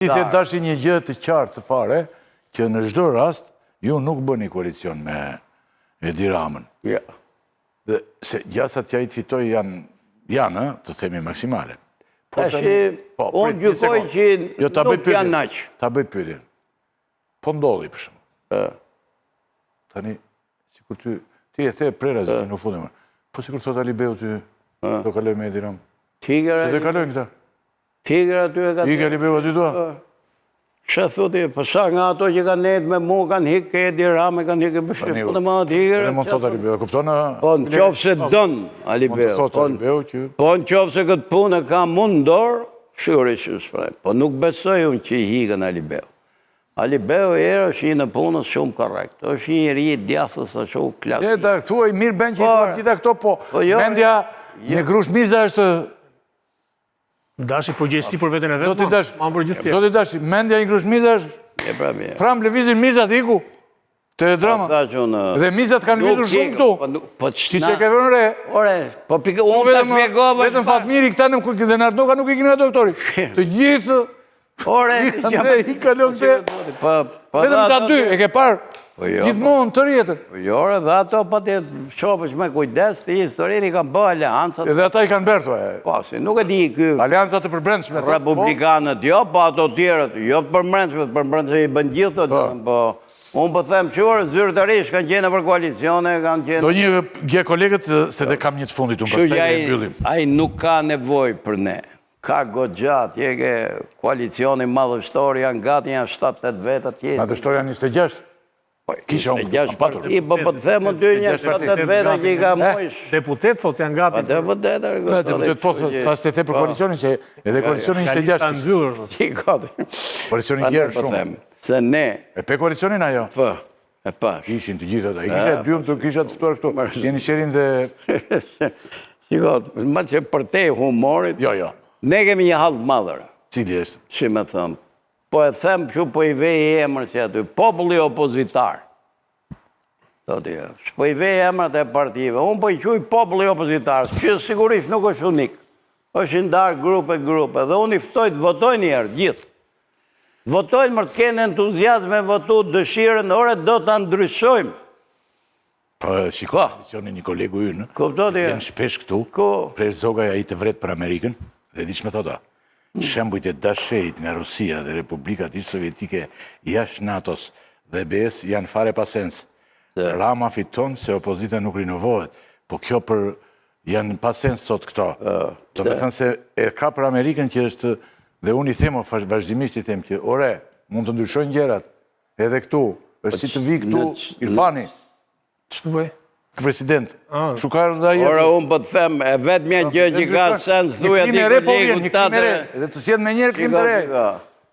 I the dashi një gjë të qartë të fare, që në çdo rast ju nuk bëni koalicion me Edi Ramën. Ja. Dhe se gjasat që ai të fitoj janë, të themi maksimale. Unë gjykoj që nuk janë naq. Ta bëj pyetjen. Po ndodhi për shembull. Tani, sikur ti e the prerë në fundin. Po sikur thot Alibeu ty do kaloj me Edi Ramën. Tigra. Se do kalojnë këta. Tigra aty e ka. I ka Alibeu aty do. Ç'a thotë, po sa nga ato që kanë nejtë me mua kanë hik Edi Ramën, kanë hik me shef. Po të më Tigra. Ne mund thot Alibeu, kupton? Po nëse don Alibeu. Thot Alibeu që po nëse këtë punë ka mund dorë, sigurisht s'fare. Po nuk besoj unë që i hikën Alibeu. Alibeu është i në punës shumë korrekt. Është i ri djathës shumë klasik. Da, thuaj mirë bën që i gjitha këto, po mendja një grush miza është... Dashi përgjegjësi për veten e vet. Ma për gjithë. Do të dash, mendja një grush miza është... Pram lëvizin mizat iku te drama. Dhe mizat kanë lëvizur shumë këtu. Ti çe ke vënë re? Ore, po unë ta shpjegova. Vetëm Fatmiri këta nuk dhe Nardoka nuk ikin nga doktori. Të gjithë ore, i kalon te. Vetëm ta dy e ke parë. Gjithmonë të rjetër. Jo, dhe ato pa të shofësh me kujdes, të historinë i kanë bë aleancat. Edhe ata i kanë bertu. Po, si nuk e di ky. Aleancat të përbrendshme. Republikanët, jo, po ato tjerët, jo të përbrendshme i bën gjithë, po unë po them qërë, zyrtarisht kanë qenë për koalicione, kanë qenë... Do një gje kolegët, se dhe kam një të fundit, unë pastaj e mbyllim. Ai nuk ka nevoj për ne. Ka goxhat, jeke koalicioni madhështor, janë gati, janë 7-8 veta tjetë. Madhështor janë 26? Kisha unë patur. Po të themë dy një 7-8 veta që i ka mojsh. Deputet, thot, janë gati. Deputet, po, sa se te për koalicionin, se edhe koalicionin 26. Koalicionin kjerë shumë. Se ne... E pe koalicionin ajo? Po, e pash. Ishin të gjithë ata. I kisha e dymë të kisha të ftuar këtu. Jeni sherin dhe... Shikot, ma që për te humorit... Jo, jo. Ne kemi një halë madhër. Cili është? Që me thëmë. Po e them që po i vej emër që aty, populli opozitar. Po i vej emërat e partive. Unë po i quj populli opozitar, që sigurisht nuk është unik. është ndarë grupe. Dhe unë i ftoj të votojnë njerë, gjithë. Votojnë më të kene entuziasme, votu dëshirën, ore do të ndryshojmë. Po, shiko, një kolegu ynë, jenë shpesh këtu, prej zogaja i të vret për Amerikën, dhe di që me thota, shembujt e dashejt nga Rusia dhe Republikat i Sovjetike jashtë NATO-s dhe BE-s janë fare pasens. Rama fiton se opozita nuk rinovohet, po kjo për janë pasens sot këto. Do me thënë se e ka për Amerikën që është, dhe unë i themo, vazhdimisht i them që, ore, mund të ndryshojnë gjerat, edhe këtu, është si të vi këtu, Irfani. Që të bëj? President. Shukar dhe jetë. Ora, unë për të them, e vetë mja gjë që ka sens, thuja di kolegu të të re. Dhe të sjetë me njerë krim të re.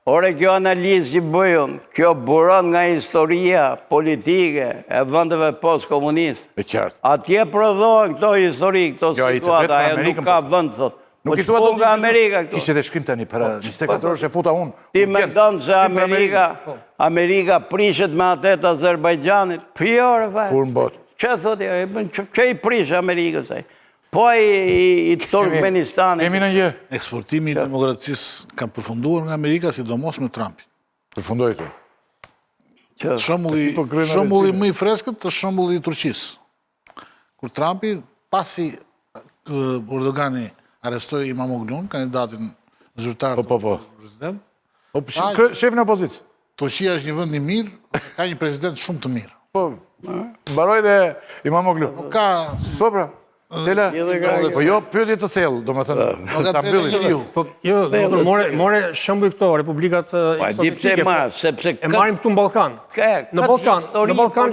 Ore, kjo analizë që bëjën, kjo buron nga historia politike e vëndëve post-komunistë. E qartë. Atje prodhojnë këto histori, këto situata, e nuk ka vënd, thot. Nuk i thua të nga Amerika këto. Kishtë edhe shkrim tani, para 24 orë që futa unë. Ti me donë që Amerika prishet me atet Azerbajxanit. Pjore, fa. Kur në botë. Që thot, që i prish Amerikës e? Po i Turkmenistanit. Kemi në një. Eksportimi i demokracisë kam përfunduar nga Amerika, sidomos me Trumpin. Përfundoj të. Shëmbulli më i freskët të shëmbulli i Turqisë. Kur Trumpi, pasi Erdogani arrestoi Imamoglu'n, kandidatin zyrtar të president. Shef në opozicë. Turqia është një vend i mirë, ka një president shumë të mirë. Po, baroj dhe Imamoglu. Nuk ka... Po, pra. Tela, po jo pyetje të thellë, do më thënë, ta mbyllim. Jo, more shëmbuj këto, Republikat Sovjetike, e marim këtu në Balkan. Në Balkan,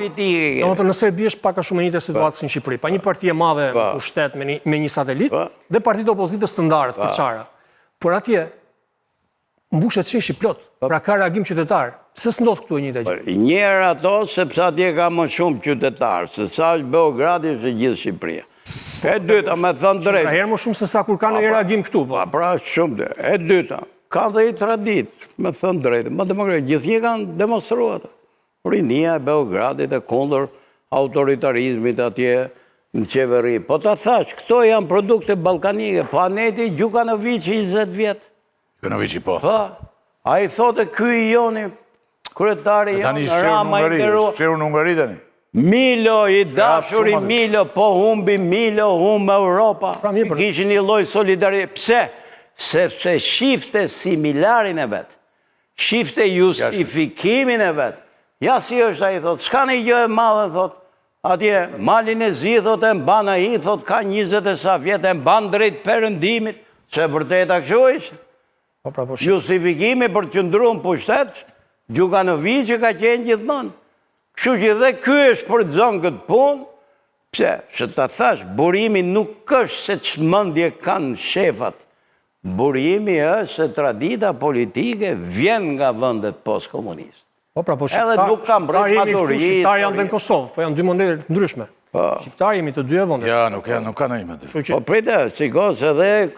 nëse e bjesh paka shumë e njëte situatës në Shqipëri, pa një parti e madhe në pushtet me një satelit, dhe partitë opozitës të ndarët, përçara. Por atje, mbushet qeshi plot, pra ka reagim qytetar. Se s'ndodh këtu e njëte gjithë? Njerë ato, sepse atje ka më shumë qytetarë, se sa është Beogradi, është gjithë Shqipëria. E dyta, me thënë drejtë. Pra herë më shumë se sa kur ka në reagim këtu, po. Pra shumë, e dyta, ka dhe i tradit, me thënë drejtë, më demokratë, gjithë një kanë demonstruat. Rinia e Beogradit e kundër autoritarizmit atje në qeveri. Po ta thash, këto janë produkte balkanike, po aneti Gjukanovici 20 vjetë. Gjukanovici, po. A i thote ky i joni, kryetari jonë, Rama i nderuar. Shqeru në Ungari tani. Milo i dashuri, Milo, po humbi Milo, humbe Europa. Kishin një lloj solidaritet. Pse? Sepse shifte similarin e vetë. Shifte justifikimin e vetë. Ja si është a i thotë, s'ka një gjë e madhe, thotë. Atje, malin e zi, thotë, e mban a i, thotë, ka 20 e sa vjetë, e mban drejt perëndimit, se vërtet a kështu ishte. Justifikimi për të qëndruar në pushtet, Gjukanoviqi ka qenë gjithmonë. Kështu që dhe ky është për të zonë këtë punë, pse, se ta thash, burimi nuk është se çmendje kanë shefat. Burimi është se tradita politike vjen nga vendet post-komuniste. Po pra, po shqiptarë janë dhe në Kosovë, po janë dy monede ndryshme. Shqiptarë jemi të dy e vendet. Ja, nuk ka në ime ndryshme. Po prite, sikos edhe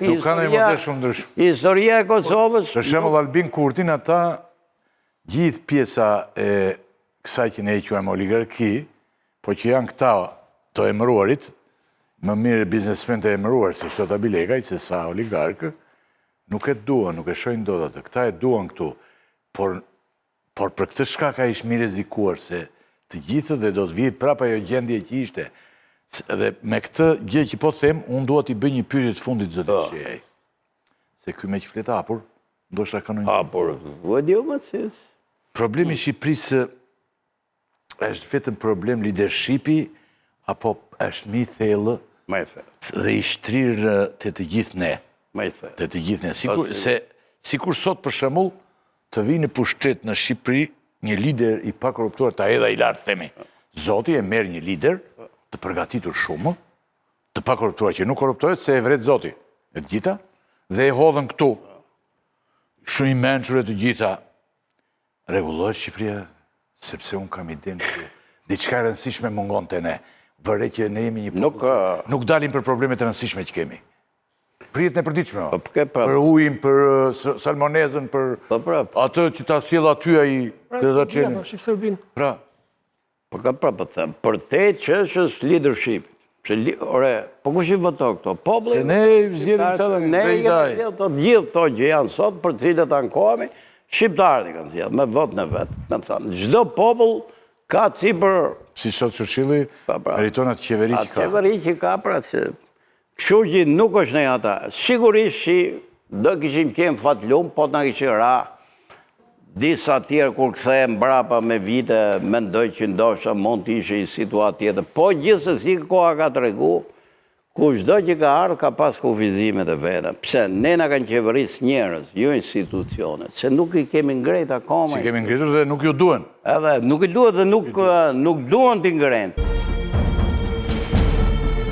historia e Kosovës. Për shembull Albin Kurtin, ata gjithë pjesa e kësaj që ne i quajmë oligarki, po që janë këta të emëruarit, më mirë biznesmen të emëruar se Shtota Bilekaj, se sa oligarkë, nuk e duan, nuk e shojnë dot atë. Këta e duan këtu, por për këtë shka ka ish mirë rezikuar se të gjithë dhe do të vijë prapa jo gjendje që ishte. Dhe me këtë gjë që po them, unë duhet i bëj një pyetje të fundit zotë Shehaj. Se ky me që flet hapur, ndoshta ka ndonjë. Hapur, vëdio më cis. Problemi i Shqipërisë është vetëm problem leadershipi apo është mi thellë? Më e thellë. Dhe i shtrirë të gjithë ne. Më e thellë. Të gjithë ne. Sikur sot për shembull të vinë pushtet në Shqipëri një lider i pakorruptuar, ta edha i lartë themi. Zoti e merr një lider të përgatitur shumë, të pakorruptuar që nuk korruptohet se e vret Zoti. E të gjitha dhe e hodhën këtu. Shumë i mençur e të gjitha. Rregullohet Shqipëria sepse un kam idenë që diçka e rëndësishme mungon te ne. Vëre që ne jemi një nuk dalim për problemet e rëndësishme që kemi. Pritet në përditshme. Për ujin, për salmonezën, për atë që ta sjell aty ai Serbin. Pra. Po ka prapë të them, për te çështës leadership. Ore, po kush i voto këto? Populli. Se ne zgjedhim këta ne të gjithë këto që janë sot, për cilët ankohemi, shqiptarët i kanë zgjedhur me votën e vet. Do të thonë, çdo popull ka sipër si sot Churchilli meriton atë qeveri që ka. Atë qeveri që ka pra se kështu që nuk është ne ata. Sigurisht që do kishim qenë fatlum, po na kishin ra. Disa tjerë kur kthehem brapa me vite, mendoj që ndoshta mund të ishte një situatë tjetër. Po gjithsesi koha ka tregu, kushdo që ka ardhur ka pas kufizimet e veta. Pse ne na kanë qeveris njerëz, jo institucionet, se nuk i kemi ngret akoma. Si kemi ngritur dhe nuk ju duhen. Edhe nuk i duhet dhe nuk duhen t'i ngrenë.